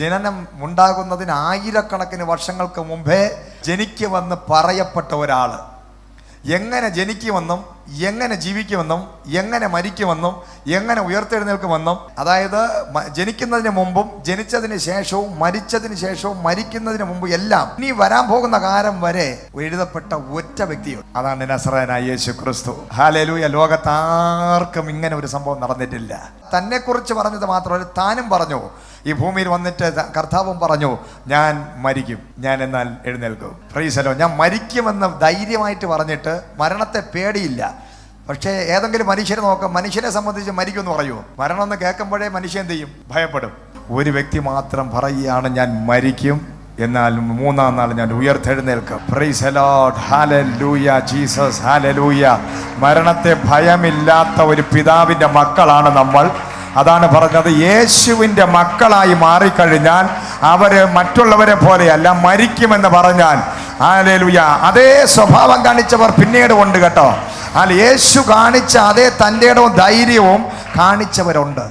ജനനം ഉണ്ടാകുന്നതിന് ആയിരക്കണക്കിന് വർഷങ്ങൾക്ക് മുമ്പേ ജനിക്കുമെന്ന് പറയപ്പെട്ട ഒരാള് എങ്ങനെ ജനിക്കുമെന്നും എങ്ങനെ ജീവിക്കുമെന്നും എങ്ങനെ മരിക്കുമെന്നും എങ്ങനെ ഉയർത്തെഴുന്നേൽക്കുമെന്നും, അതായത് ജനിക്കുന്നതിന് മുമ്പും ജനിച്ചതിന് ശേഷവും മരിച്ചതിന് ശേഷവും മരിക്കുന്നതിന് മുമ്പ് എല്ലാം ഇനി വരാൻ പോകുന്ന കാലം വരെ എഴുതപ്പെട്ട ഒറ്റ വ്യക്തിയുണ്ട്. അതാണ് നസറേനായ യേശു ക്രിസ്തു. ഹല്ലേലൂയ. ലോകത്താർക്കും ഇങ്ങനെ ഒരു സംഭവം നടന്നിട്ടില്ല. തന്നെ കുറിച്ച് പറഞ്ഞത് മാത്രമല്ല, താനും പറഞ്ഞു, ഈ ഭൂമിയിൽ വന്നിട്ട് കർത്താവും പറഞ്ഞു, ഞാൻ മരിക്കും, ഞാൻ എന്നാൽ എഴുന്നേൽക്കും. Praise the Lord. ഞാൻ മരിക്കുമെന്ന് ധൈര്യമായിട്ട് പറഞ്ഞിട്ട് മരണത്തെ പേടിയില്ല. പക്ഷേ ഏതെങ്കിലും മനുഷ്യരെ നോക്കാം, മനുഷ്യനെ സംബന്ധിച്ച് മരിക്കുമെന്ന് പറയുമോ? മരണം എന്ന് കേൾക്കുമ്പോഴേ മനുഷ്യൻ എന്ത് ചെയ്യും? ഭയപ്പെടും. ഒരു വ്യക്തി മാത്രം പറയുകയാണ്, ഞാൻ മരിക്കും, എന്നാൽ മൂന്നാം നാൾ ഞാൻ ഉയർത്തെഴുന്നേൽക്കും. Praise the Lord. Hallelujah Jesus. Hallelujah. മരണത്തെ ഭയമില്ലാത്ത ഒരു പിതാവിൻ്റെ മക്കളാണ് നമ്മൾ. അതാണ് പറഞ്ഞത്, യേശുവിൻ്റെ മക്കളായി മാറിക്കഴിഞ്ഞാൽ അവര് മറ്റുള്ളവരെ പോലെയല്ല, മരിക്കുമെന്ന് പറഞ്ഞാൽ ഹല്ലേലൂയ. അതേ സ്വഭാവം കാണിച്ചവർ പിന്നീട് ഉണ്ട് കേട്ടോ. യേശു കാണിച്ച അതേ തൻ്റെ ഇടവും ധൈര്യവും കാണിച്ചവരുണ്ട്.